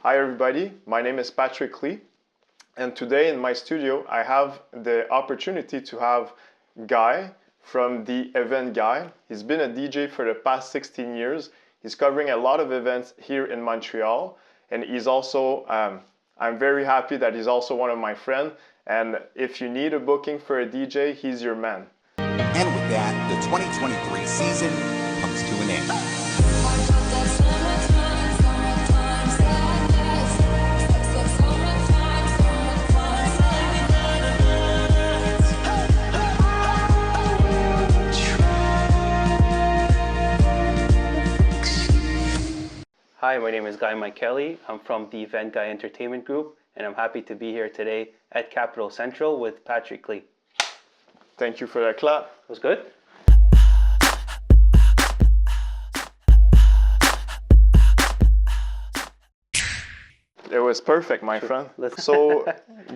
Hi everybody, my name is Patrick Lee, and today in my studio I have the opportunity to have Guy from the event Guy. He's been a DJ for the past 16 years. He's covering a lot of events here in Montreal, and he's also, I'm very happy that he's also one of my friends, and if you need a booking for a DJ, he's your man. And with that, the 2023 season comes to an end. Hi, my name is Guy Michaeli. I'm from the En Guy Entertainment Group, and I'm happy to be here today at Capital Central with Patrick Lee. Thank you for that clap. It was good? It was perfect, my friend. So,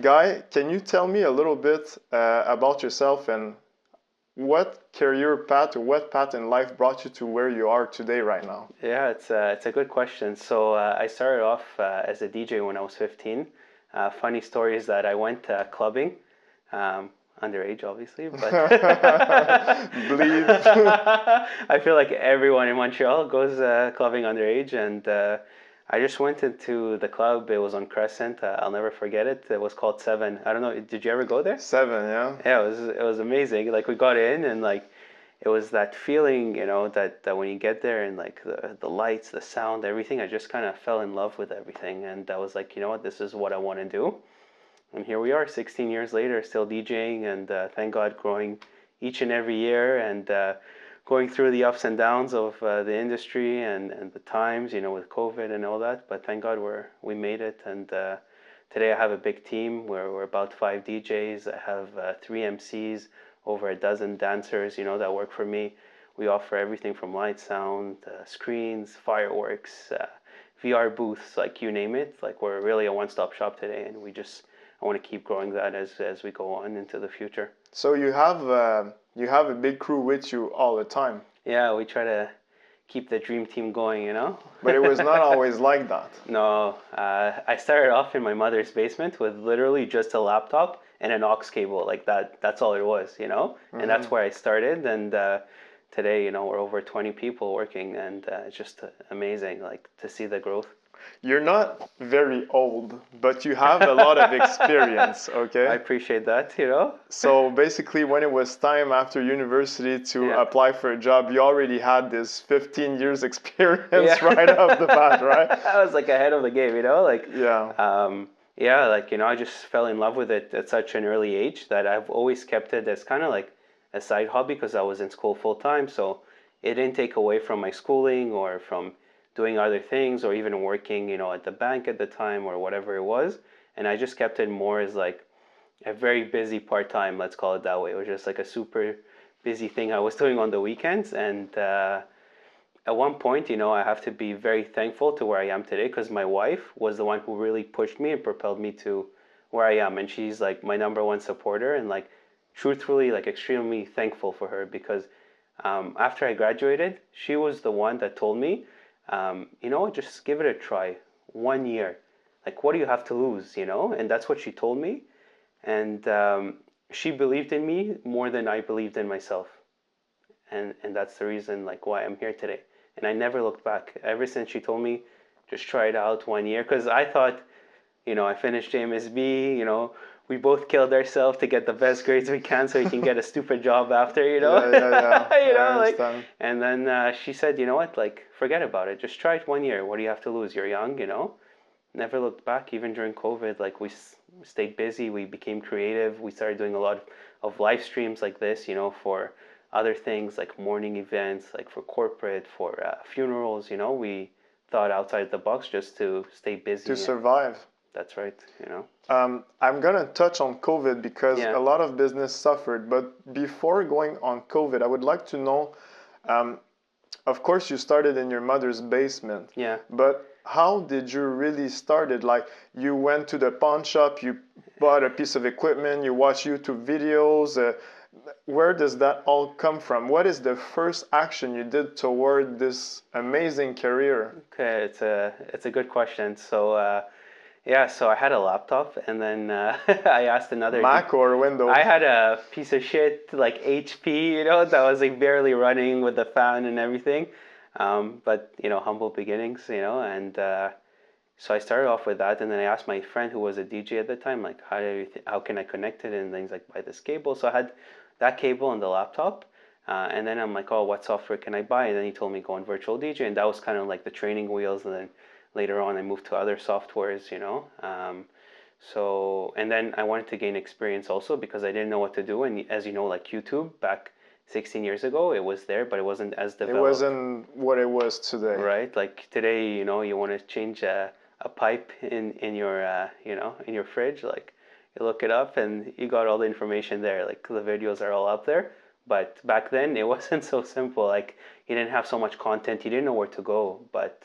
Guy, can you tell me a little bit about yourself and what career path or what path in life brought you to where you are today right now? Yeah, it's a good question. So I started off as a DJ when I was 15. Funny story is that I went clubbing, underage obviously, but Believe. I feel like everyone in Montreal goes clubbing underage, and I just went into the club. It was on Crescent. I'll never forget it. It was called Seven. I don't know. Did you ever go there? Seven, yeah. Yeah, it was amazing. Like we got in, and like it was that feeling, that when you get there and like the lights, the sound, everything. I just kind of fell in love with everything, and I was like, you know what, this is what I want to do. And here we are, 16 years later, still DJing, and thank God, growing each and every year, and going through the ups and downs of the industry and the times, with COVID and all that. But thank God we made it. And today I have a big team. We're about 5 DJs. I have 3 MCs, over a dozen dancers, that work for me. We offer everything from light, sound, screens, fireworks, VR booths, like you name it. Like we're really a one-stop shop today, and I want to keep growing that as we go on into the future. So you have a big crew with you all the time. Yeah, we try to keep the dream team going, But it was not always like that. No, I started off in my mother's basement with literally just a laptop and an aux cable, like that. That's all it was, And that's where I started. And today, we're over 20 people working, and it's just amazing, like to see the growth. You're not very old, but you have a lot of experience, okay? I appreciate that, So basically, when it was time after university to apply for a job, you already had this 15 years experience right off the bat, right? I was like ahead of the game, like yeah. I just fell in love with it at such an early age that I've always kept it as kind of like a side hobby, because I was in school full time, so it didn't take away from my schooling or from doing other things, or even working, at the bank at the time or whatever it was. And I just kept it more as like a very busy part-time, let's call it that way. It was just like a super busy thing I was doing on the weekends. And at one point, I have to be very thankful to where I am today, because my wife was the one who really pushed me and propelled me to where I am. And she's like my number one supporter, and like truthfully, like extremely thankful for her, because after I graduated, she was the one that told me, just give it a try. 1 year. Like, what do you have to lose, And that's what she told me. And she believed in me more than I believed in myself. And that's the reason, like, why I'm here today. And I never looked back. Ever since she told me, just try it out 1 year. Because I thought, I finished JMSB, we both killed ourselves to get the best grades we can so we can get a stupid job after, Yeah. And then she said, you know what, like, forget about it. Just try it 1 year. What do you have to lose? You're young, Never looked back. Even during COVID, like, we stayed busy. We became creative. We started doing a lot of live streams like this, for other things like morning events, like for corporate, for funerals, We thought outside the box just to stay busy. To survive. That's right, I'm going to touch on COVID because a lot of business suffered. But before going on COVID, I would like to know, of course, you started in your mother's basement. Yeah. But how did you really start it? Like, you went to the pawn shop, you bought a piece of equipment, you watched YouTube videos, Where does that all come from? What is the first action you did toward this amazing career? Okay, it's a good question. So yeah, so I had a laptop, and then I asked another. Mac or Windows? I had a piece of shit like HP, that was like barely running with the fan and everything. But humble beginnings, and so I started off with that, and then I asked my friend who was a DJ at the time, like, how can I connect it and things like buy this cable. So I had that cable on the laptop, and then I'm like, oh, what software can I buy? And then he told me go on virtual DJ, and that was kind of like the training wheels. And then later on, I moved to other softwares, So and then I wanted to gain experience also because I didn't know what to do. And as you know, like YouTube back 16 years ago, it was there, but it wasn't as It developed. wasn't what it was today. Right, like today, you want to change a pipe in your in your fridge, like you look it up and you got all the information there, like the videos are all up there. But back then it wasn't so simple, like you didn't have so much content, you didn't know where to go. But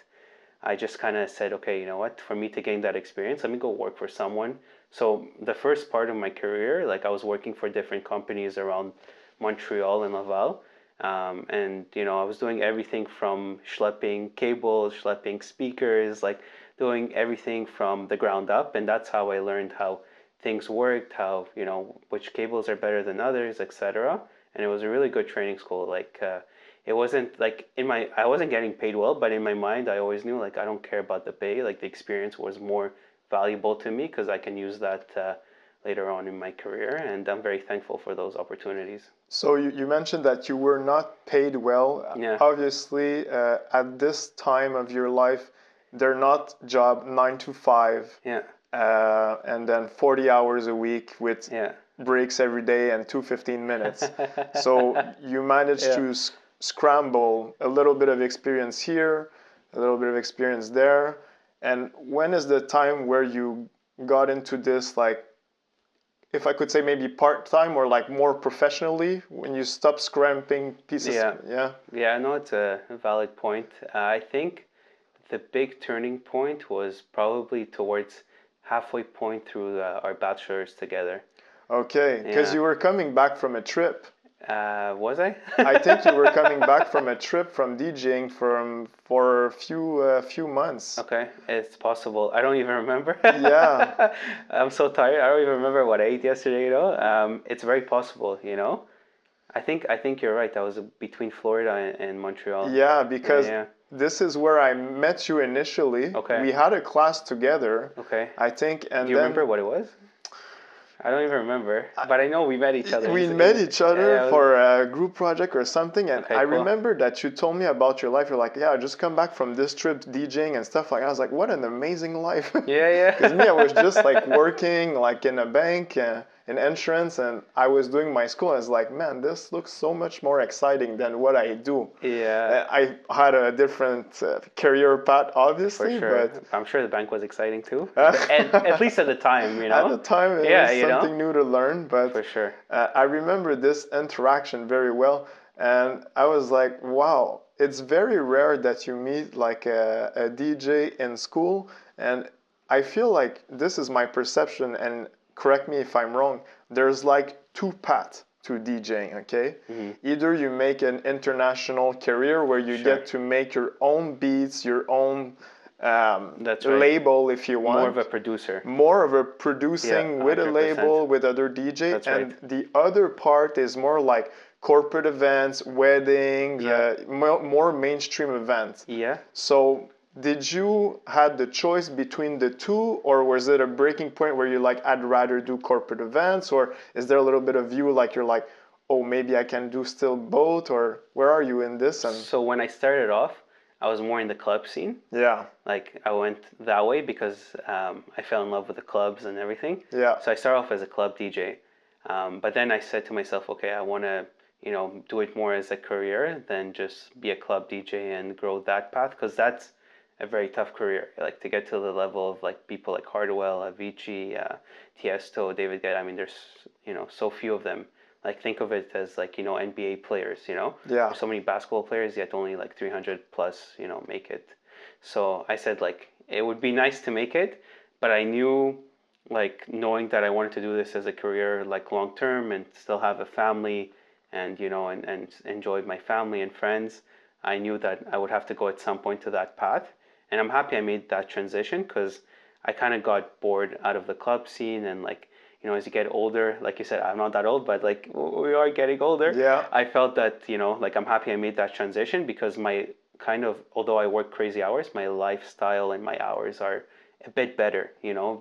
I just kind of said, okay, you know what, for me to gain that experience, let me go work for someone. So the first part of my career, like I was working for different companies around Montreal and Laval. And I was doing everything from schlepping cables, schlepping speakers, like doing everything from the ground up. And that's how I learned how things worked, how which cables are better than others, etc. And it was a really good training school. Like it wasn't like I wasn't getting paid well, but in my mind I always knew, like, I don't care about the pay. Like the experience was more valuable to me because I can use that later on in my career, and I'm very thankful for those opportunities. So you mentioned that you were not paid well. Yeah. Obviously, at this time of your life, they're not job 9 to 5, Yeah. and then 40 hours a week with Yeah. breaks every day and 2 15 minutes. So you managed Yeah. to scramble a little bit of experience here, a little bit of experience there. And when is the time where you got into this, like, if I could say maybe part-time or like more professionally, when you stop scrapping pieces? Yeah. Yeah. Yeah, no, it's a valid point. I think the big turning point was probably towards halfway point through our bachelor's together. Okay, because Yeah. you were coming back from a trip. Was I? I think you were coming back from a trip from DJing for a few months. Okay, it's possible. I don't even remember. Yeah. I'm so tired. I don't even remember what I ate yesterday, It's very possible, I think you're right. That was between Florida and Montreal. Yeah, because Yeah. this is where I met you initially. Okay. We had a class together, Okay. I think, and Do you then remember what it was? I don't even remember, but I know we met each other. we met each other Yeah, for a group project or something, and Okay, I cool. remember that you told me about your life. You're like, yeah, I just come back from this trip DJing and stuff like that. I was like, what an amazing life. Yeah, yeah. Because me, I was just like working like in a bank, in insurance, and I was doing my school. I was like, man, this looks so much more exciting than what I do. Yeah, I had a different career path, for obviously, sure. but I'm sure the bank was exciting too. At least at the time, at the time, it Yeah, was something new to learn. But For sure. I remember this interaction very well, and I was like, wow, it's very rare that you meet like a DJ in school, and I feel like this is my perception, and correct me if I'm wrong, there's like two paths to DJing, okay? Either you make an international career where you Sure. get to make your own beats, your own That's right. label, if you want. More of a producer. More of a producing Yeah, with a 100%. label, with other DJ. That's and right. the other part is more like corporate events, weddings, Yeah. more mainstream events. Yeah. So did you had the choice between the two, or was it a breaking point where you're like, I'd rather do corporate events, or is there a little bit of you like you're like, oh, maybe I can do still both, or where are you in this? And So when I started off, I was more in the club scene. yeah, Like I went that way because I fell in love with the clubs and everything. yeah, So I started off as a club DJ, but then I said to myself, okay, I want to do it more as a career than just be a club DJ and grow that path, because that's a very tough career. Like to get to the level of like people like Hardwell, Avicii, Tiesto, David Guetta. I mean, there's so few of them. Like think of it as like NBA players. yeah, There's so many basketball players, yet only like 300 plus make it. So I said like it would be nice to make it, but I knew like knowing that I wanted to do this as a career, like long term, and still have a family, and and enjoy my family and friends, I knew that I would have to go at some point to that path. And I'm happy I made that transition, because I kind of got bored out of the club scene, and like as you get older, like you said, I'm not that old, but like we are getting older. Yeah. I felt that like I'm happy I made that transition, because my kind of, although I work crazy hours, my lifestyle and my hours are a bit better,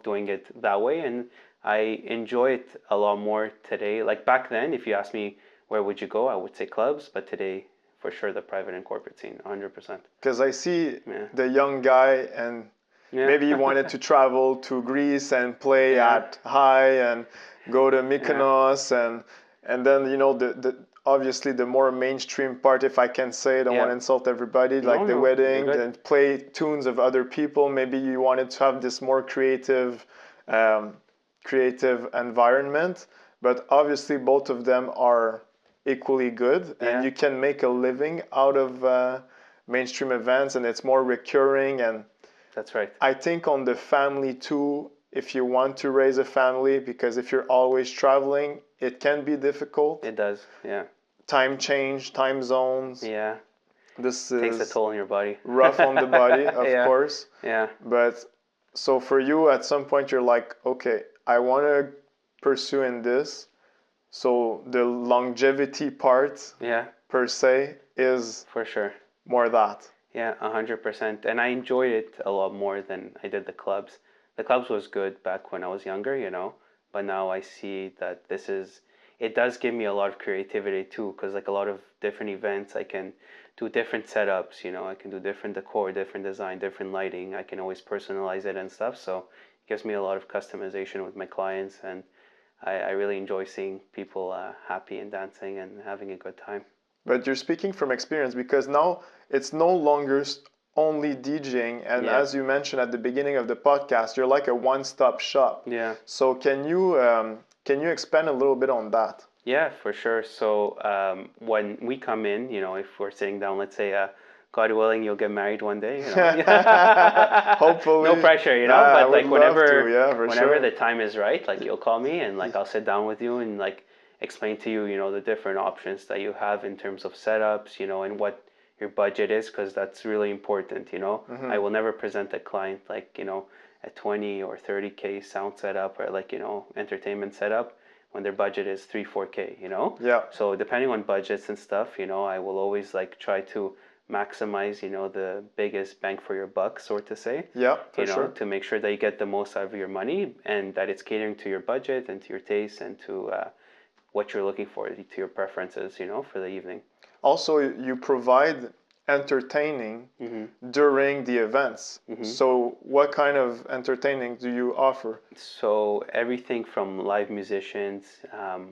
doing it that way. And I enjoy it a lot more today. Like back then, if you asked me where would you go, I would say clubs. But today, for sure, the private and corporate scene, 100%. Because I see Yeah. the young guy, and Yeah. maybe he wanted to travel to Greece and play Yeah. at High and go to Mykonos, and then the obviously the more mainstream part, if I can say, I don't want to insult everybody, like the No, wedding you're good. and play tunes of other people. Maybe you wanted to have this more creative environment, but obviously both of them are equally good, and Yeah. you can make a living out of mainstream events, and it's more recurring. And That's right. I think on the family too, if you want to raise a family, because if you're always traveling, it can be difficult. It does. Yeah. Time change, time zones. Yeah. This Takes a is toll on your body. rough on the body, of Yeah. course. Yeah. But so for you, at some point, you're like, okay, I want to pursue in this. So the longevity part, Yeah. per se, is For sure. more that. Yeah, 100%. And I enjoyed it a lot more than I did the clubs. The clubs was good back when I was younger, but now I see that it does give me a lot of creativity too, because like a lot of different events, I can do different setups, I can do different decor, different design, different lighting. I can always personalize it and stuff. So it gives me a lot of customization with my clients, and I really enjoy seeing people happy and dancing and having a good time. But you're speaking from experience, because now it's no longer only DJing. And Yeah. as you mentioned at the beginning of the podcast, you're like a one-stop shop. Yeah. So can you expand a little bit on that? Yeah, for sure. So when we come in, if we're sitting down, let's say, God willing, you'll get married one day. Hopefully. No pressure, Yeah, I but would like love whenever, to, yeah, for whenever sure. the time is right, like you'll call me, and like I'll sit down with you and like explain to you, the different options that you have in terms of setups, and what your budget is, because that's really important. Mm-hmm. I will never present a client like a 20 or 30K sound setup, or like entertainment setup when their budget is 3-4K. Yeah. So depending on budgets and stuff, I will always like try to maximize the biggest bang for your buck, so to say. Yeah, for sure. To make sure that you get the most out of your money, and that it's catering to your budget and to your taste and to what you're looking for, to your preferences, for the evening. Also, you provide entertaining during the events. So what kind of entertaining do you offer? So everything from live musicians.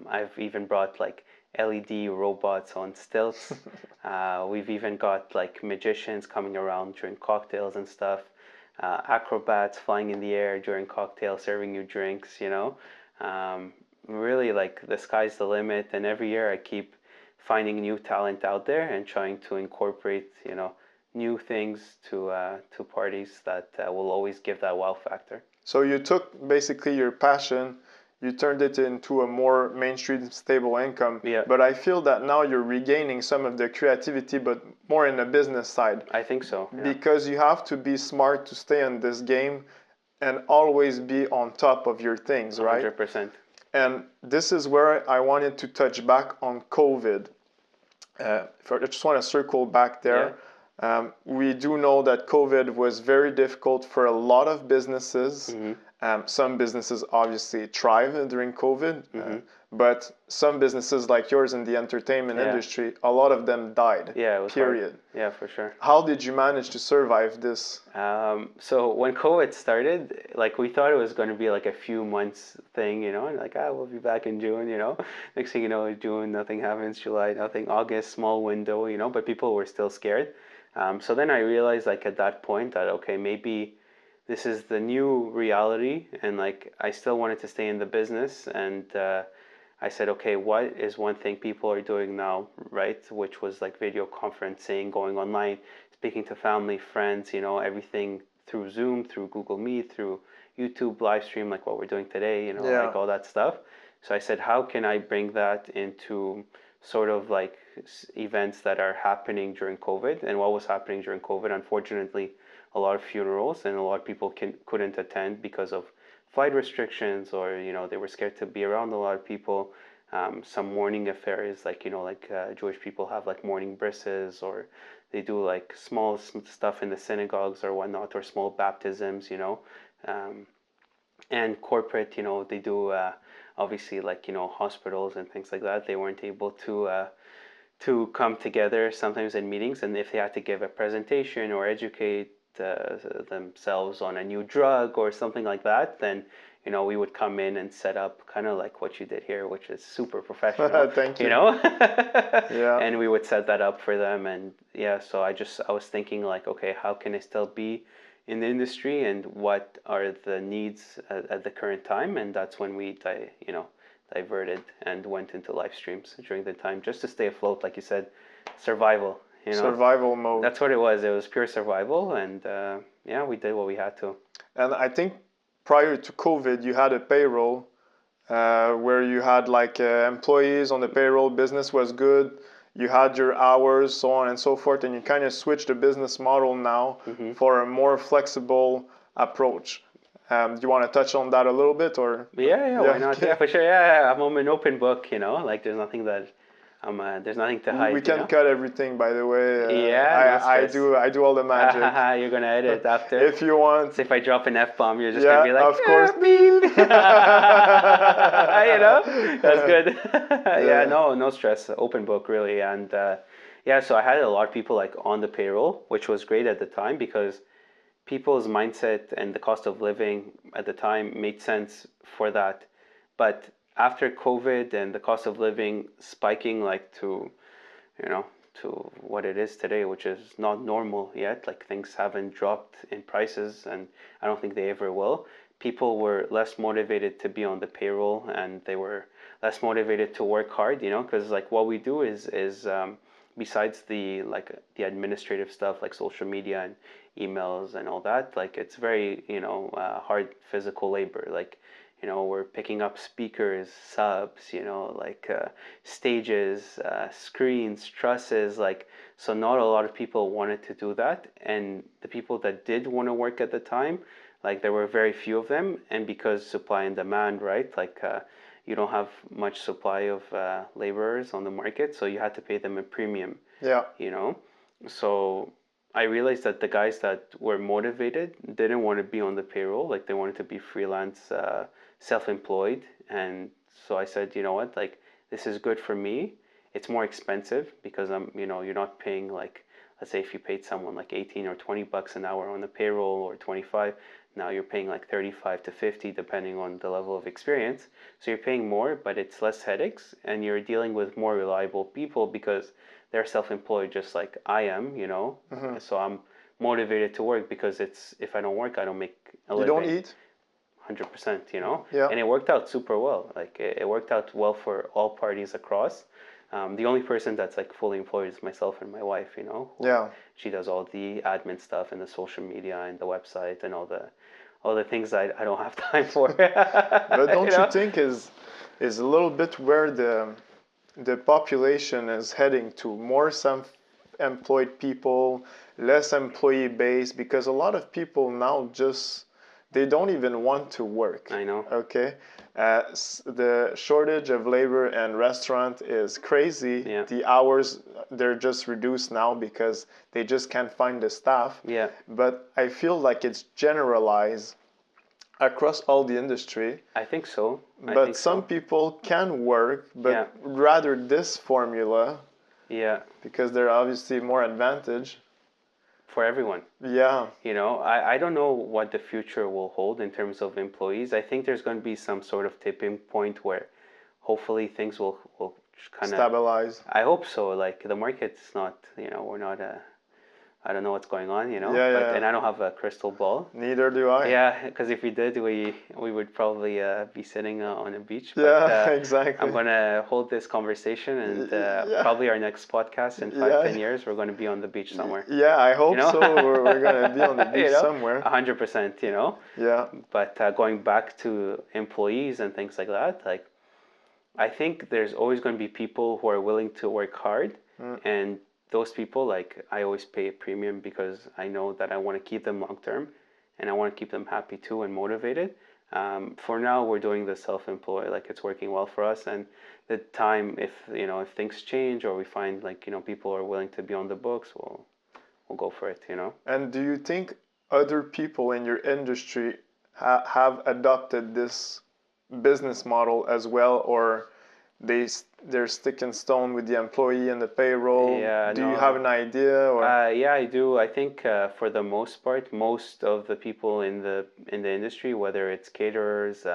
I've even brought like LED robots on stilts. We've even got like magicians coming around during cocktails and stuff. Acrobats flying in the air during cocktails, serving you drinks. Really, like the sky's the limit, and every year I keep finding new talent out there and trying to incorporate new things to parties that will always give that wow factor. So you took basically your passion, you turned it into a more mainstream stable income. Yeah. But I feel that now you're regaining some of the creativity, but more in the business side. I think so. Yeah. Because you have to be smart to stay on this game and always be on top of your things, right? 100%. And this is where I wanted to touch back on COVID. I just want to circle back there. Yeah. We do know that COVID was very difficult for a lot of businesses. Some businesses obviously thrived during COVID, but some businesses like yours in the entertainment industry, a lot of them died. Yeah, it was period. Hard. Yeah, for sure. How did you manage to survive this? So when COVID started, like we thought it was going to be like a few months thing, and like we'll be back in June, Next thing you know, June, nothing happens. July, nothing. August, small window, but people were still scared. So then I realized, like at that point, that okay, maybe this is the new reality, and like I still wanted to stay in the business, and I said, okay, what is one thing people are doing now, right? Which was like video conferencing, going online, speaking to family, friends, everything through Zoom, through Google Meet, through YouTube live stream like what we're doing today, Yeah. like all that stuff. So I said, how can I bring that into sort of like events that are happening during COVID? And what was happening during COVID, unfortunately, a lot of funerals and a lot of people couldn't attend because of flight restrictions, or they were scared to be around a lot of people. Some mourning affairs, like Jewish people have like mourning brisses, or they do like small stuff in the synagogues or whatnot, or small baptisms, and corporate, they do obviously like hospitals and things like that. They weren't able to come together sometimes in meetings, and if they had to give a presentation or educate themselves on a new drug or something like that, then we would come in and set up kind of like what you did here, which is super professional. Thank you. Yeah. And we would set that up for them, and yeah. So I was thinking like, okay, how can I still be in the industry, and what are the needs at the current time? And that's when we diverted and went into live streams during the time, just to stay afloat, like you said, survival. Survival mode. That's what it was. It was pure survival, and yeah, we did what we had to. And I think prior to COVID, you had a payroll where you had like employees on the payroll. Business was good. You had your hours, so on and so forth, and you kind of switched the business model now for a more flexible approach. Do you want to touch on that a little bit, or? Yeah, why not? Okay. Yeah, for sure. Yeah, I'm an open book. Like there's nothing that there's nothing to hide. We can cut everything, by the way. Yeah, no I stress. do all the magic. You're gonna edit after. If you want. So if I drop an F-bomb, you're just Yeah, gonna be like, of course. beep. That's good. Yeah, no stress. Open book, really. And yeah, so I had a lot of people like on the payroll, which was great at the time because people's mindset and the cost of living at the time made sense for that. But after COVID and the cost of living spiking like to what it is today, which is not normal yet, like things haven't dropped in prices, and I don't think they ever will. People were less motivated to be on the payroll, and they were less motivated to work hard, because like what we do is besides the administrative stuff like social media and emails and all that, like it's very hard physical labor. Like we're picking up speakers, subs, stages, screens, trusses, so not a lot of people wanted to do that. And the people that did want to work at the time, there were very few of them. And because supply and demand, right, you don't have much supply of laborers on the market, so you had to pay them a premium. Yeah. So I realized that the guys that were motivated didn't want to be on the payroll, they wanted to be freelance, self-employed. And so I said, you know what, this is good for me. It's more expensive because you're not paying let's say if you paid someone 18 or 20 bucks an hour on the payroll, or 25, now you're paying 35 to 50 depending on the level of experience. So you're paying more, but it's less headaches, and you're dealing with more reliable people because they're self-employed just like I am, So I'm motivated to work because if I don't work, I don't make a living. You don't eat? 100%, Yeah. And it worked out super well. It worked out well for all parties across. The only person that's fully employed is myself and my wife, Yeah. She does all the admin stuff and the social media and the website and all the things I don't have time for. But don't you think is a little bit where the population is heading to? More self-employed people, less employee base, because a lot of people now they don't even want to work. I know. Okay. The shortage of labor in restaurant is crazy. Yeah. The hours, they're just reduced now because they just can't find the staff. Yeah. But I feel like it's generalized across all the industry. I think so. But some people can work, but rather this formula. Yeah. Because they're obviously more advantage. For everyone. Yeah. I don't know what the future will hold in terms of employees. I think there's going to be some sort of tipping point where hopefully things will kind of stabilize. I hope so. The market's not, we're not I don't know what's going on, you know. Yeah, But yeah. and I don't have a crystal ball. Neither do I. Yeah, because if we did, we would probably be sitting on a beach. Yeah, But exactly. I'm gonna hold this conversation, and Yeah. probably our next podcast in five, Yeah. 10 years, we're gonna be on the beach somewhere. Yeah, I You hope know, so. We're gonna be on the beach you know, somewhere. 100%. You know, Yeah. but going back to employees and things like that, like I think there's always going to be people who are willing to work hard, and those people, like I always pay a premium because I know that I want to keep them long term, and I want to keep them happy too and motivated. For now, we're doing the self-employed, like it's working well for us, and the time, if if things change or we find like people are willing to be on the books, we'll go for it. And do you think other people in your industry have adopted this business model as well, or they're stick in stone with the employee and the payroll? Yeah, Do you have no. an idea, or? Yeah, I do. I think for the most part, most of the people in the industry, whether it's caterers,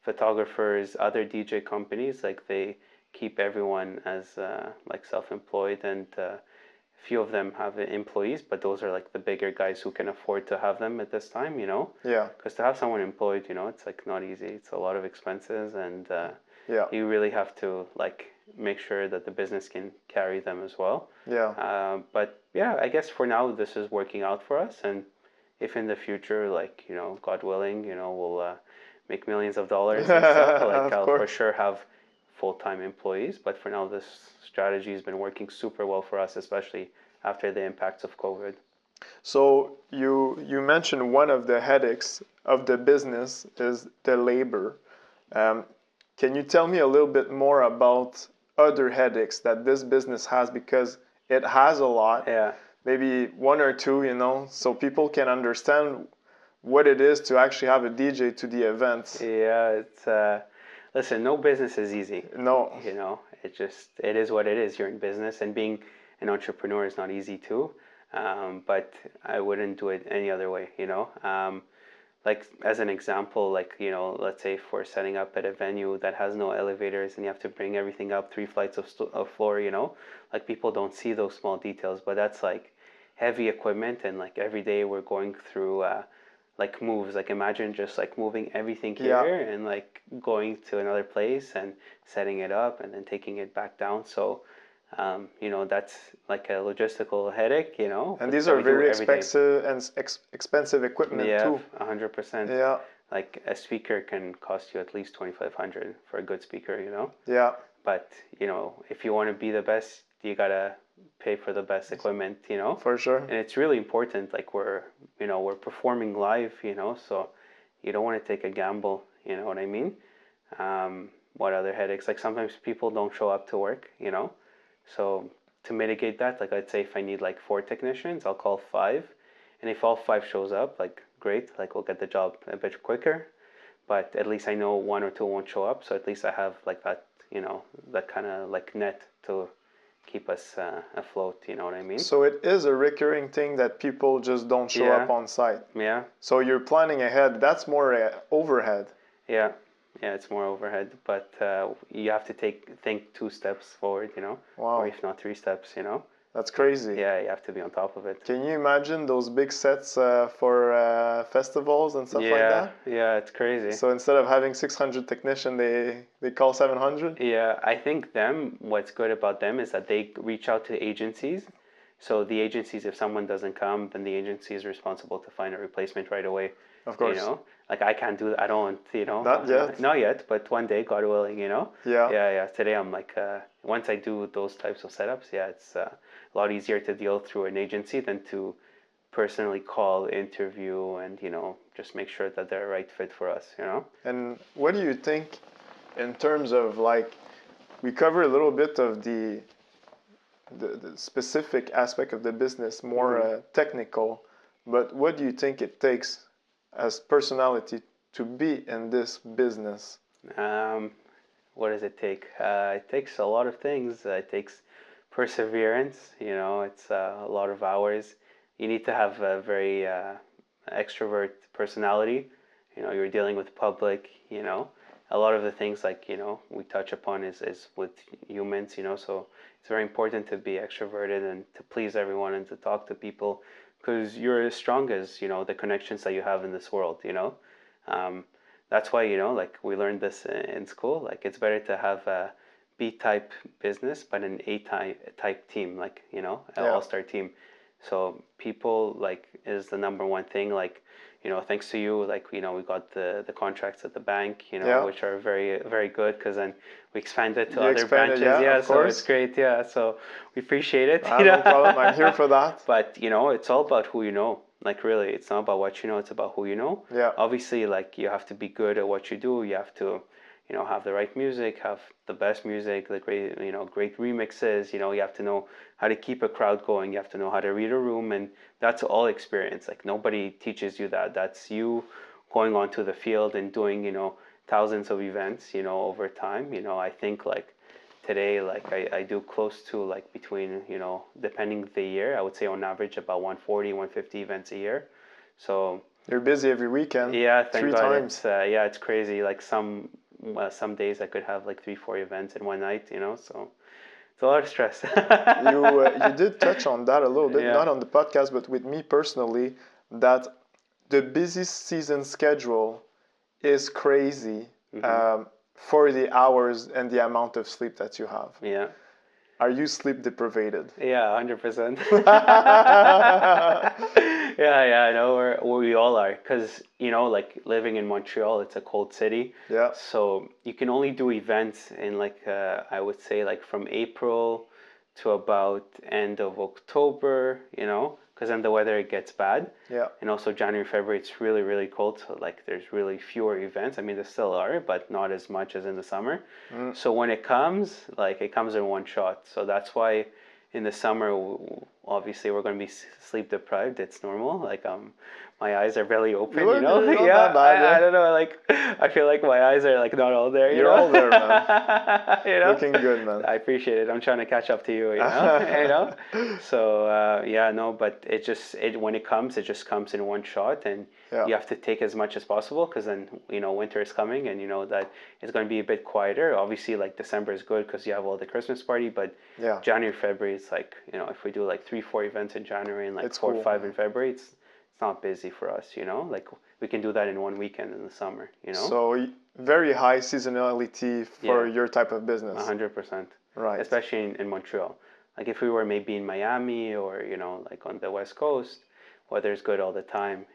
photographers, other DJ companies, like they keep everyone as like self-employed, and few of them have employees, but those are like the bigger guys who can afford to have them at this time, Yeah, because to have someone employed, it's like not easy. It's a lot of expenses, and yeah, you really have to like make sure that the business can carry them as well. yeah. But yeah, I guess for now this is working out for us, and if in the future, like God willing, we'll make millions of dollars and stuff, like Of I'll for course. sure have full-time employees. But for now, this strategy has been working super well for us, especially after the impacts of COVID. So you mentioned one of the headaches of the business is the labor. Um, can you tell me a little bit more about other headaches that this business has, because it has a lot, Yeah. maybe one or two, so people can understand what it is to actually have a DJ to the events. Yeah, it's listen, no business is easy. No. It is what it is. You're in business, and being an entrepreneur is not easy too. But I wouldn't do it any other way. Like as an example, like let's say for setting up at a venue that has no elevators and you have to bring everything up 3 flights of floor. Like people don't see those small details, but that's like heavy equipment, and like every day we're going through like moves. Like imagine just like moving everything Yeah. here and like going to another place and setting it up and then taking it back down. So that's like a logistical headache. And but these that are we do very every day. expensive and expensive equipment Yeah, too. 100%. Yeah, Like a speaker can cost you at least 2,500 for a good speaker. yeah, But if you want to be the best, you gotta pay for the best equipment. for sure. And it's really important. Like we're performing live. So you don't want to take a gamble. You know what I mean? What other headaches? Like sometimes people don't show up to work. So to mitigate that, like I'd say if I need like 4 technicians, I'll call 5, and if all 5 shows up, like great, like we'll get the job a bit quicker. But at least I know 1 or 2 won't show up, so at least I have like that kind of like net to keep us afloat. You know what I mean? So it is a recurring thing that people just don't show Yeah. up on site. Yeah. So you're planning ahead. That's more overhead. Yeah. Yeah, it's more overhead, but you have to think 2 steps forward. Wow. Or if not 3 steps. That's crazy. Yeah, you have to be on top of it. Can you imagine those big sets for festivals and stuff like that? Yeah, it's crazy. So instead of having 600 technicians, they call 700? Yeah, I think what's good about them is that they reach out to agencies. So the agencies, if someone doesn't come, then the agency is responsible to find a replacement right away. Of course. Like I can't do that. I don't, Not yet. Not yet, but one day, God willing. Yeah. Yeah. Today I'm like, once I do those types of setups, yeah, it's a lot easier to deal through an agency than to personally call, interview, and just make sure that they're a right fit for us. And what do you think in terms of like, we cover a little bit of the specific aspect of the business, more technical, but what do you think it takes as personality to be in this business? What does it take? It takes a lot of things. It takes perseverance. It's a lot of hours. You need to have a very extrovert personality. You're dealing with public. a lot of the things like, we touch upon is with humans, so it's very important to be extroverted and to please everyone and to talk to people, because you're as strong as, the connections that you have in this world. That's why, like we learned this in school, like it's better to have a B-type business, but an A-type team, like, an all-star team. So people like is the number one thing, like, thanks to you, like, we got the contracts at the bank, which are very, very good, because then we expanded to other branches. Yeah, of so course. it's great. Yeah. So we appreciate it. No problem. I'm here for that. But, it's all about who you know. Like, really, it's not about what you know, it's about who you know. Yeah. Obviously, like, you have to be good at what you do. You have to, have the right music, have the best music, the great, great remixes. You have to know how to keep a crowd going. You have to know how to read a room, and that's all experience. Like, nobody teaches you that. That's you going onto the field and doing, thousands of events, over time. I think, like, today, like, I do close to, like, between, depending the year, I would say on average about 140, 150 events a year. So you're busy every weekend. Yeah, thank 3 God. times. It's crazy. Like some days I could have like 3-4 events in one night, so it's a lot of stress. You did touch on that a little bit, Yeah. not on the podcast, but with me personally, that the busy season schedule is crazy for the hours and the amount of sleep that you have. Yeah. Are you sleep deprived? Yeah, 100%. I know we all are, because like living in Montreal, it's a cold city. Yeah. So you can only do events in like I would say like from April to about end of October, because then the weather gets bad. Yeah. And also January, February, it's really, really cold. So like there's really fewer events. I mean, there still are, but not as much as in the summer. So when it comes, like it comes in one shot. So that's why in the summer, obviously we're going to be sleep deprived. It's normal. Like my eyes are barely open, You're not Yeah, that bad, I don't know. Like I feel like my eyes are like not all there. You're all there, man. Looking good, man. I appreciate it. I'm trying to catch up to you. So no, but when it comes, it just comes in one shot, and you have to take as much as possible, because then winter is coming, and that it's going to be a bit quieter. Obviously, like December is good because you have all the Christmas party, but January, February, it's like if we do like 3-4 events in January and like It's 4 or cool. 5 in February, it's not busy for us. Like we can do that in one weekend in the summer. So very high seasonality for your type of business. 100%. Right. Especially in Montreal. Like if we were maybe in Miami or like on the West Coast, weather's good all the time.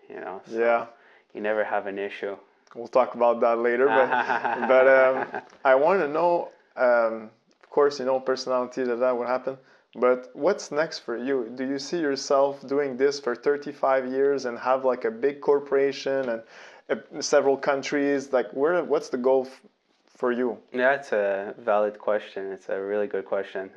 So you never have an issue. We'll talk about that later, but I want to know. Of course, personality that would happen. But what's next for you? Do you see yourself doing this for 35 years and have like a big corporation and several countries? Like, what's the goal for you? Yeah, it's a valid question. It's a really good question.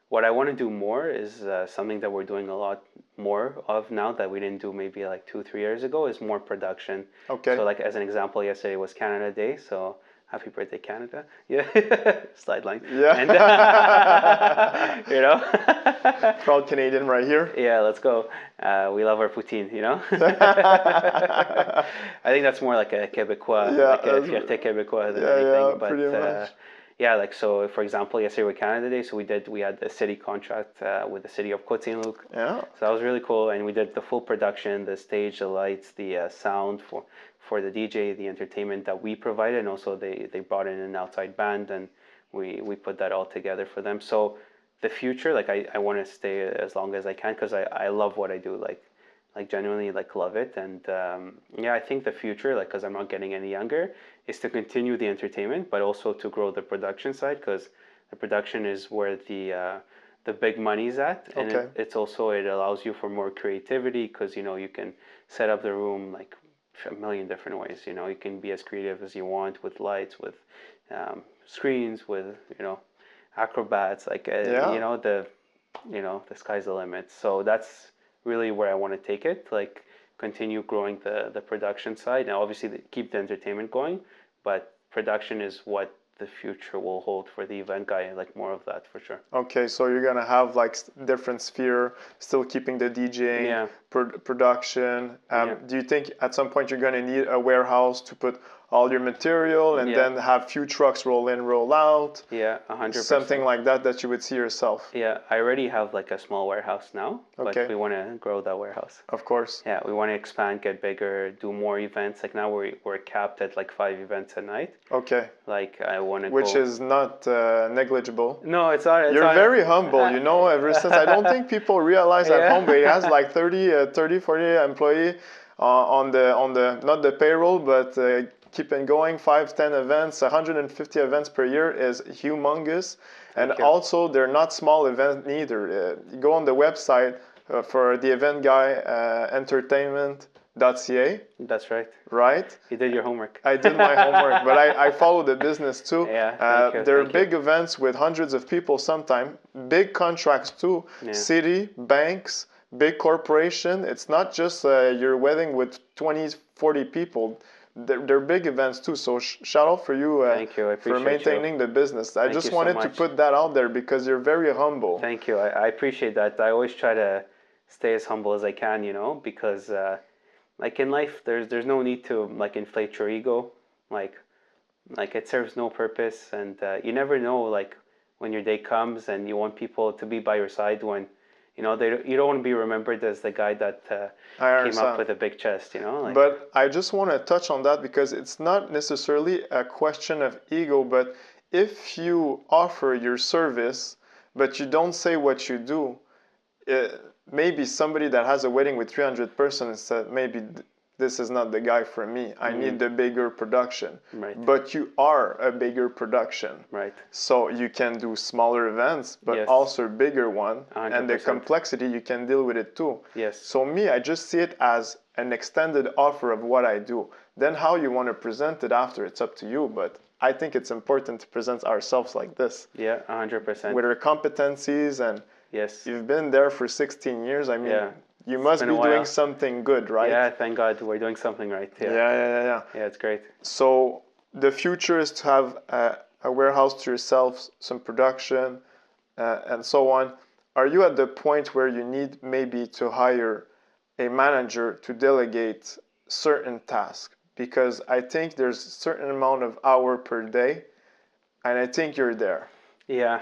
What I want to do more is something that we're doing a lot more of now that we didn't do maybe like 2-3 years ago, is more production. Okay. So like as an example, yesterday was Canada Day, so happy birthday, Canada. Yeah. Slide line. Yeah. And, Proud Canadian right here. Yeah, let's go. We love our poutine, I think that's more like a Québécois, like a fierté Québécois than anything. But pretty much. like, so for example, yesterday was Canada Day, so we had the city contract with the city of Côte-Saint-Luc. Yeah. So that was really cool, and we did the full production, the stage, the lights, the sound for the DJ, the entertainment that we provided, and also they brought in an outside band, and we put that all together for them. So the future, like I want to stay as long as I can, because I love what I do, like genuinely like love it. And I think the future, like because I'm not getting any younger, is to continue the entertainment, but also to grow the production side, because the production is where the big money's at, and it's also, it allows you for more creativity, because you can set up the room like a million different ways. You can be as creative as you want with lights, with screens, with acrobats, like the sky's the limit. So that's really where I want to take it, like continue growing the production side, and obviously keep the entertainment going, but production is what the future will hold for the event guy, like more of that for sure. Okay, so you're gonna have like different sphere, still keeping the DJing, production. Do you think at some point you're gonna need a warehouse to put all your material and Yeah. then have few trucks roll in, roll out. Yeah, 100%. Something like that you would see yourself. Yeah, I already have like a small warehouse now, Okay. but we want to grow that warehouse. Of course. Yeah, we want to expand, get bigger, do more events. Like now we're capped at like 5 events a night. Okay. Like I want to Which go. is not negligible. No, it's not. You're very humble, you know, ever since. I don't think people realize at Yeah. home, but he has like 30, 40 employee on the not the payroll, but keeping going, 5, 10 events, 150 events per year is humongous. And Thank you. also, they're not small events neither. You go on the website for the event guy, entertainment.ca, That's right. right? You did your homework. I did my homework, but I follow the business too. Yeah, thank you, There are thank you. big events with hundreds of people sometimes, big contracts too, Yeah. city, banks, big corporation. It's not just your wedding with 20, 40 people. They're big events too. So shout out for you, Thank you, I for appreciate maintaining the business. I Thank just you so wanted to much. put that out there because you're very humble. Thank you. I appreciate that. I always try to stay as humble as I can, you know, because like in life, there's no need to like inflate your ego, like it serves no purpose, and you never know like when your day comes and you want people to be by your side when, you know, you don't want to be remembered as the guy that I came understand. up with a big chest, you know. Like, But I just want to touch on that because it's not necessarily a question of ego, but if you offer your service, but you don't say what you do, maybe somebody that has a wedding with 300 persons said, maybe this is not the guy for me. I need the bigger production. Right. But you are a bigger production. right. So you can do smaller events, but Yes. also bigger one. And the 100%. complexity, you can deal with it too. Yes. So me, I just see it as an extended offer of what I do. Then how you want to present it after, it's up to you. But I think it's important to present ourselves like this. Yeah, 100%. With our competencies, and Yes. you've been there for 16 years. I mean, Yeah. you must been be a doing while. something good, right? Yeah, thank God we're doing something right. Yeah, yeah, yeah. Yeah, it's great. So the future is to have a warehouse to yourself, some production, and so on. Are you at the point where you need maybe to hire a manager to delegate certain tasks? Because I think there's a certain amount of hour per day, and I think you're there. Yeah.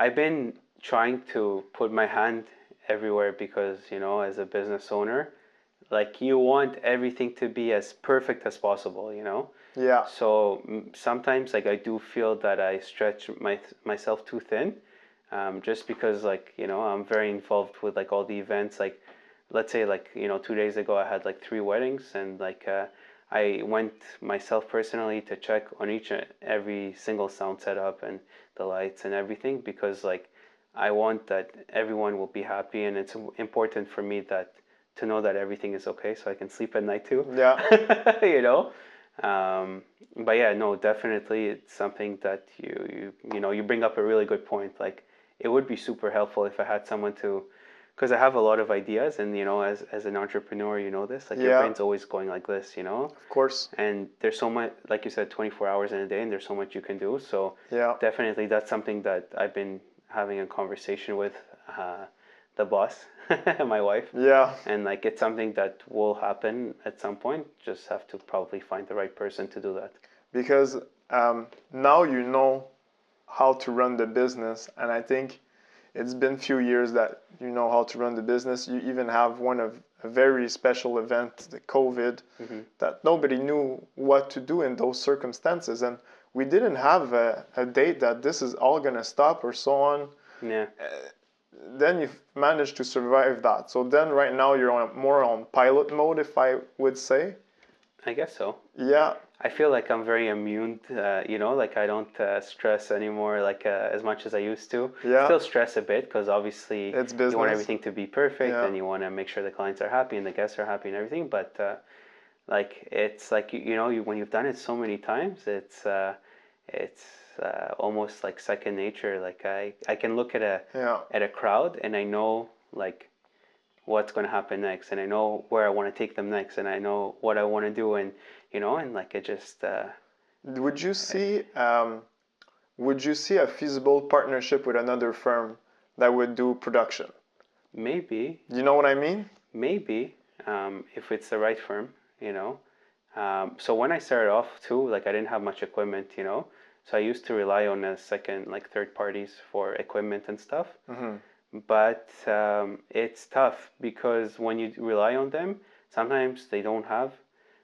I've been trying to put my hand everywhere because, you know, as a business owner, like you want everything to be as perfect as possible, you know? Yeah. So sometimes like I do feel that I stretch myself too thin, just because like, you know, I'm very involved with like all the events. Like let's say like, you know, 2 days ago I had like 3 weddings, and like I went myself personally to check on each and every single sound setup and the lights and everything, because like I want that everyone will be happy, and it's important for me that to know that everything is okay so I can sleep at night too. Yeah. You know? But yeah, no, definitely it's something that you know, you bring up a really good point. Like it would be super helpful if I had someone to, because I have a lot of ideas, and you know, as an entrepreneur, you know this, like your Yeah. brain's always going like this, you know? Of course. And there's so much, like you said, 24 hours in a day, and there's so much you can do. So Yeah. definitely that's something that I've been having a conversation with the boss, my wife. Yeah. And like it's something that will happen at some point. Just have to probably find the right person to do that. Because now you know how to run the business, and I think it's been few years that you know how to run the business. You even have one of a very special event, the COVID, that nobody knew what to do in those circumstances, and we didn't have a date that this is all gonna stop or so on. Yeah. Then you've managed to survive that. So then right now you're more on pilot mode, if I would say. I guess so. Yeah. I feel like I'm very immune, you know, like I don't stress anymore like as much as I used to. Yeah. Still stress a bit because obviously It's you want business. everything to be perfect, Yeah. and you want to make sure the clients are happy and the guests are happy and everything. But like it's like you know, when you've done it so many times, it's almost like second nature. Like I can look at Yeah. a crowd and I know like what's going to happen next, and I know where I want to take them next, and I know what I want to do, and you know, and like it just Would you see a feasible partnership with another firm that would do production? maybe You know what I mean? if it's the right firm, you know. So when I started off too, like I didn't have much equipment, you know. So I used to rely on a second, like third parties for equipment and stuff. But it's tough because when you rely on them, sometimes they don't have.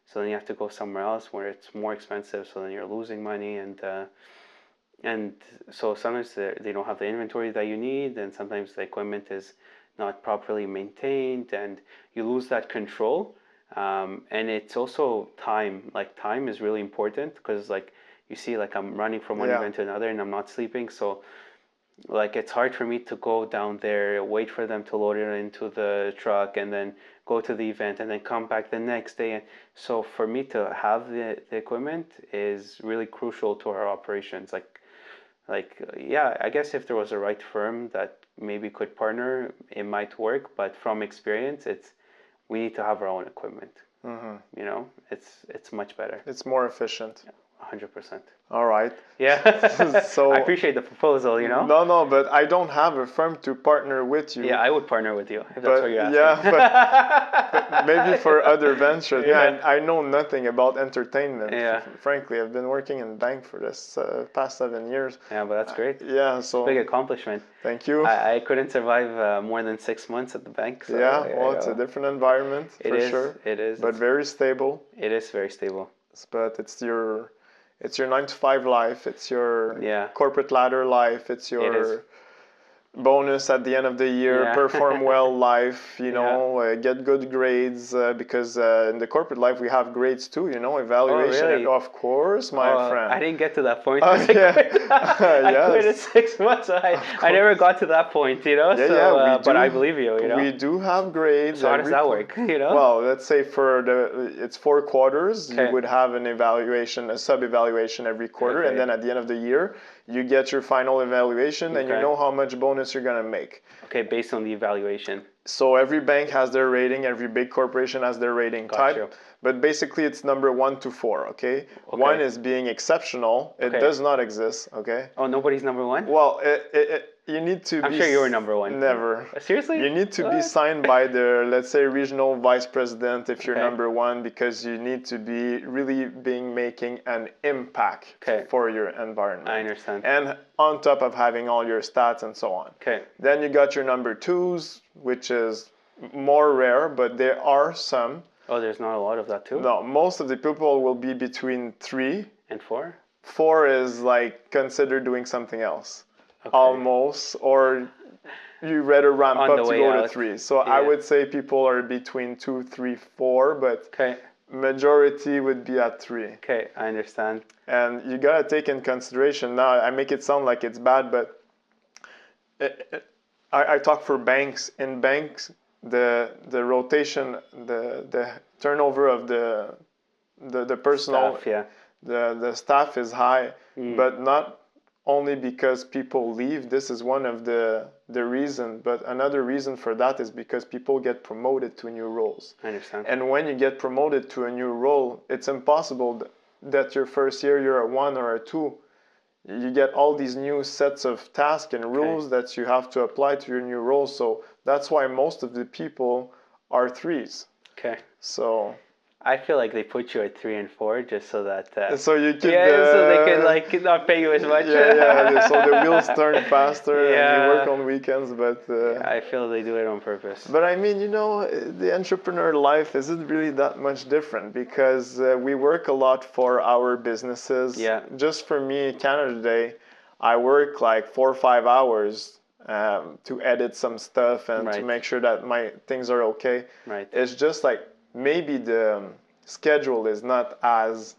So then you have to go somewhere else where it's more expensive. So then you're losing money, and so sometimes they don't have the inventory that you need, and sometimes the equipment is not properly maintained, and you lose that control. And it's also time. Like time is really important because like you see, like I'm running from one Yeah. event to another, and I'm not sleeping. So like it's hard for me to go down there, wait for them to load it into the truck, and then go to the event, and then come back the next day. And so for me to have the equipment is really crucial to our operations. Yeah, I guess if there was a right firm that maybe could partner, it might work. But from experience, we need to have our own equipment. You know, it's much better. It's more efficient. 100%. All right. Yeah. So I appreciate the proposal, you know? No, but I don't have a firm to partner with you. Yeah, I would partner with you if that's But what you're asking. yeah, but maybe for other ventures. Yeah. I know nothing about entertainment. Yeah. Frankly, I've been working in bank for this past 7 years. Yeah, but that's great. Yeah, so Big accomplishment. thank you. I couldn't survive more than 6 months at the bank. So Yeah, well, it's a different environment for sure. It is. But very stable. It is very stable. But it's your 9 to 5 life. It's your Yeah. corporate ladder life. It's It is. your bonus at the end of the year, Yeah. perform well life, you Yeah. know, get good grades, because in the corporate life we have grades too, you know, evaluation. really? And of course, my friend. I didn't get to that point. Oh, yeah. I quit at Yes. 6 months. I never got to that point, you know. Yeah, so, yeah, we but do- I believe you. You know. We do have grades. So how does every that qu- work? You know. Well, let's say it's 4 quarters. Okay. You would have an evaluation, a sub-evaluation every quarter, Okay. and then at the end of the year, you get your final evaluation, and you Okay. know how much bonus you're gonna make. Okay, based on the evaluation. So every bank has their rating, every big corporation has their rating type. you. But basically it's number 1 to 4, okay? 1 is being exceptional. It Okay. does not exist, okay? Oh, nobody's number one? Well, you need to I'm be... sure you were number one. Never. Seriously? You need to be What? signed by the, let's say, regional vice president if you're Okay. number 1, because you need to be really making an impact Okay. for your environment. I understand. And on top of having all your stats and so on. Okay. Then you got your number 2s, which is more rare, but there are some. Oh, there's not a lot of that too? No, most of the people will be between 3. And 4? 4 is like consider doing something else. Okay. Almost, or you rather ramp On up the to way go to out. 3. So I Yeah. would say people are between 2, 3, 4, but Okay. majority would be at 3. Okay, I understand. And you gotta take in consideration, now I make it sound like it's bad, but I talk for banks. In banks, the rotation, the turnover of the personnel, Staff, yeah. the staff is high, but not only because people leave. This is one of the reason, but another reason for that is because people get promoted to new roles. I understand. And when you get promoted to a new role, it's impossible that your first year you're a 1 or a 2. You get all these new sets of tasks and rules that you have to apply to your new role. So that's why most of the people are 3s. Okay. So I feel like they put you at 3 and 4 just so that so you keep so they can like not pay you as much. yeah, so the wheels turn faster and Yeah. you work on weekends, but I feel they do it on purpose. but I mean, you know, the entrepreneur life isn't really that much different because we work a lot for our businesses. Yeah. Just for me, Canada Day, I work like 4 or 5 hours to edit some stuff and to Right. make sure that my things are okay. Right. It's just like maybe the schedule is not as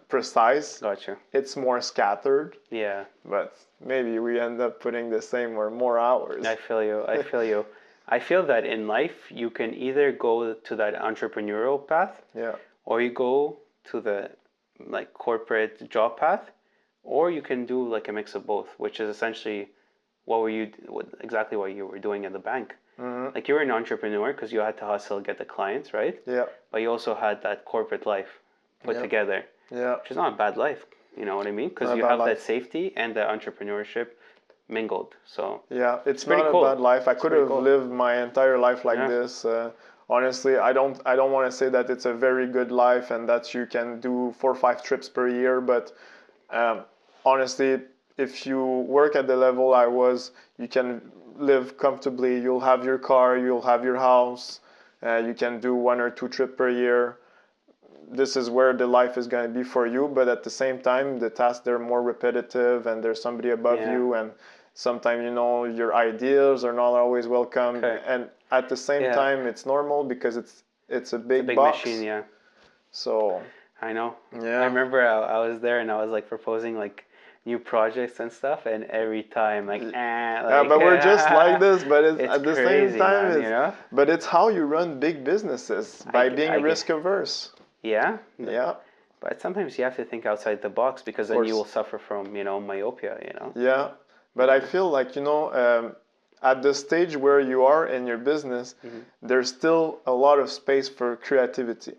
precise. Gotcha. It's more scattered, Yeah. but maybe we end up putting the same or more hours. I feel you. I feel you. I feel that in life you can either go to that entrepreneurial path Yeah. or you go to the like corporate job path, or you can do like a mix of both, which is essentially exactly what you were doing at the bank. Mm-hmm. Like you were an entrepreneur because you had to hustle, get the clients, right? Yeah. But you also had that corporate life put Yeah. together, Yeah. which is not a bad life. You know what I mean? Because Not a you bad have life. that safety and the entrepreneurship mingled. So Yeah, it's pretty not cool. a bad life. I could pretty have cool. lived my entire life like Yeah. this. honestly, I don't want to say that it's a very good life and that you can do 4 or 5 trips per year, but honestly, if you work at the level I was, you can live comfortably. You'll have your car, you'll have your house, you can do 1 or 2 trips per year. This is where the life is going to be for you, but at the same time the tasks, they're more repetitive and there's somebody above Yeah. you, and sometimes your ideas are not always welcome. Okay. And at the same Yeah. time it's normal because it's a big, Big box. machine, yeah. So I know. yeah. I remember I was there and I was like proposing like new projects and stuff, and every time like, Yeah, but we're just like this, but it's at the same crazy, time man, you know? but it's how you run big businesses, by being I get, risk averse. yeah. Yeah, But sometimes you have to think outside the box, because then you will course. suffer from, myopia, Yeah, but I feel like at the stage where you are in your business, there's still a lot of space for creativity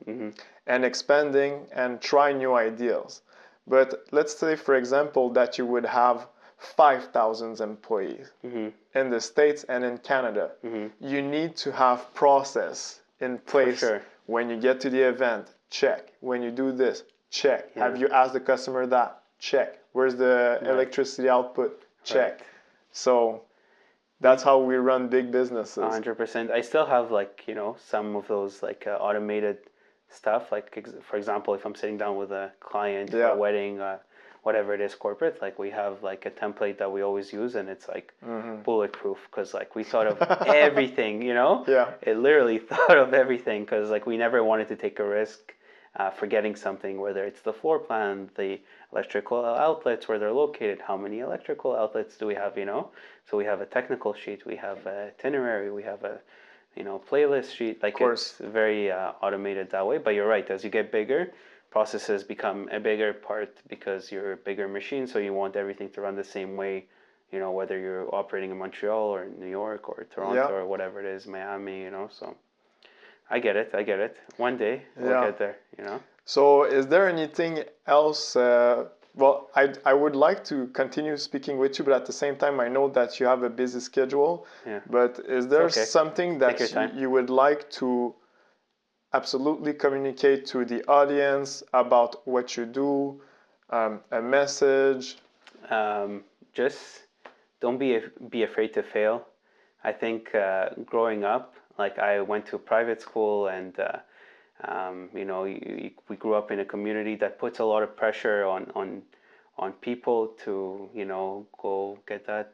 and expanding and try new ideas. But let's say, for example, that you would have 5,000 employees in the States and in Canada. You need to have process in place. sure. When you get to the event, check. When you do this, check. Yeah. Have you asked the customer that? Check. Where's the electricity output? Check. Right. So that's how we run big businesses. 100%. I still have like, some of those like automated stuff. Like, for example, if I'm sitting down with a client for Yeah. a wedding, whatever it is, corporate, like we have like a template that we always use, and it's like bulletproof, because like we thought of everything, Yeah. It literally thought of everything, because like we never wanted to take a risk forgetting something, whether it's the floor plan, the electrical outlets, where they're located, how many electrical outlets do we have, So we have a technical sheet, we have a itinerary, we have a playlist sheet. Like, it's very automated that way. But you're right, as you get bigger, processes become a bigger part, because you're a bigger machine, so you want everything to run the same way, whether you're operating in Montreal or New York or Toronto or whatever it is, Miami, So I get it. One day we'll get there, So is there anything else? Well, I would like to continue speaking with you, but at the same time, I know that you have a busy schedule. Yeah. But is there okay. something Take your that time. you would like to absolutely communicate to the audience about what you do? A message? Just don't be afraid to fail. I think growing up, like I went to private school, and we grew up in a community that puts a lot of pressure on people to go get that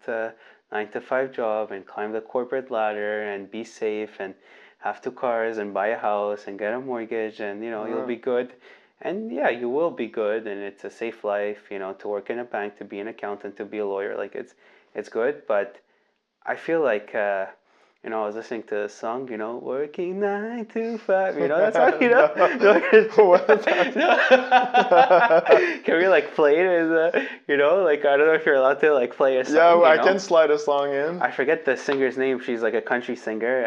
9 to 5 job and climb the corporate ladder and be safe and have 2 cars and buy a house and get a mortgage, and you'll be good. And yeah, you will be good, and it's a safe life, to work in a bank, to be an accountant, to be a lawyer. Like, it's good, but I feel like I was listening to a song, working 9 to 5, that song, What is that? Can we like play it as like, I don't know if you're allowed to like play a song. Yeah, I can slide a song in. I forget the singer's name. She's like a country singer.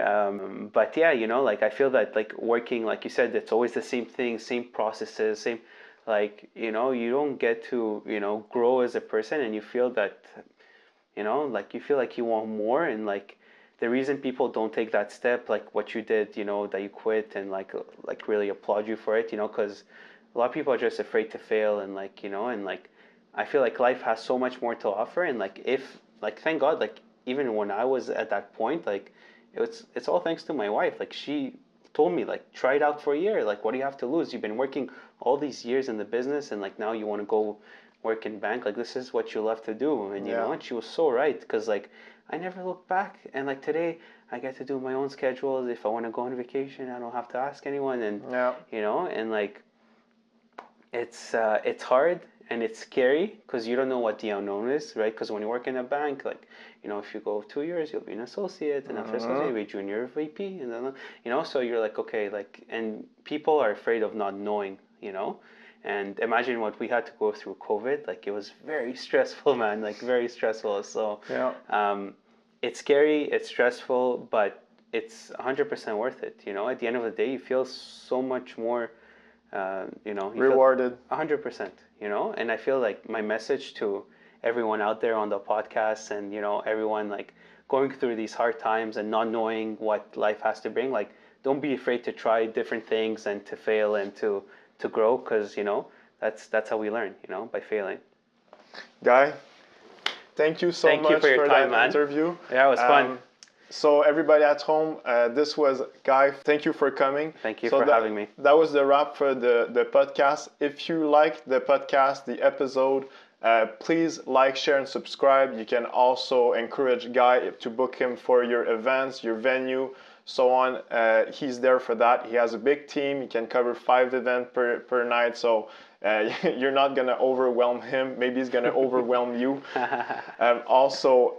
But yeah, like I feel that like working, like you said, it's always the same thing, same processes, same, like, you don't get to, grow as a person, and you feel that, like you feel like you want more, and like the reason people don't take that step, like what you did, that you quit, and like really applaud you for it, because a lot of people are just afraid to fail, and like, and like I feel like life has so much more to offer, and like thank God, like even when I was at that point, like it's all thanks to my wife. Like, she told me, like, try it out for a year. Like, what do you have to lose? You've been working all these years in the business, and like now you want to go work in bank. Like, this is what you love to do. And and she was so right, because like I never looked back, and like today I get to do my own schedules. If I want to go on vacation, I don't have to ask anyone, and and like it's hard and it's scary, because you don't know what the unknown is, right? Because when you work in a bank, like if you go 2 years, you'll be an associate, and after associate, you'll be junior VP, and then so you're like, okay, like, and people are afraid of not knowing, and imagine what we had to go through COVID. Like, it was very stressful, man, like very stressful. So it's scary, it's stressful, but it's 100% worth it. At the end of the day, you feel so much more, rewarded. 100%, and I feel like my message to everyone out there on the podcast, and everyone like going through these hard times and not knowing what life has to bring, like, don't be afraid to try different things and to fail and to grow, because that's how we learn, by failing. Guy, thank you so much for your time, that man. interview. Yeah, it was fun. So everybody at home, this was Guy. Thank you for coming. Thank you for having me. That was the wrap for the podcast. If you liked the podcast, the episode, please like, share, and subscribe. You can also encourage Guy to book him for your events, your venue, so on. He's there for that. He has a big team. He can cover 5 events per night. So you're not going to overwhelm him. Maybe he's going to overwhelm you. Also,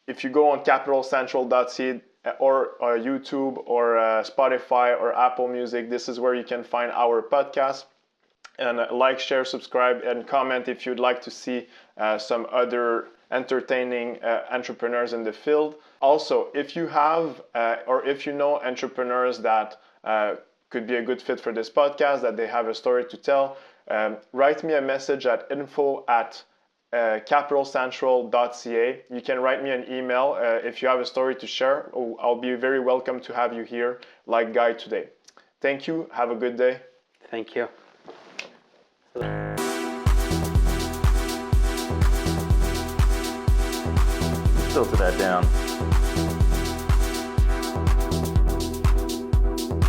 if you go on capitalcentral.ca or YouTube or Spotify or Apple Music, this is where you can find our podcast. And like, share, subscribe, and comment if you'd like to see some other entertaining entrepreneurs in the field. Also, if you have or if you know entrepreneurs that could be a good fit for this podcast, that they have a story to tell, write me a message at info@capitalcentral.ca. You can write me an email if you have a story to share. I'll be very welcome to have you here like Guy today. Thank you. Have a good day. Thank you. Filter that down.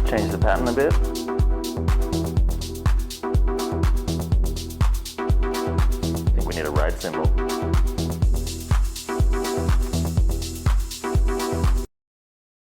Change the pattern a bit. I think we need a right symbol.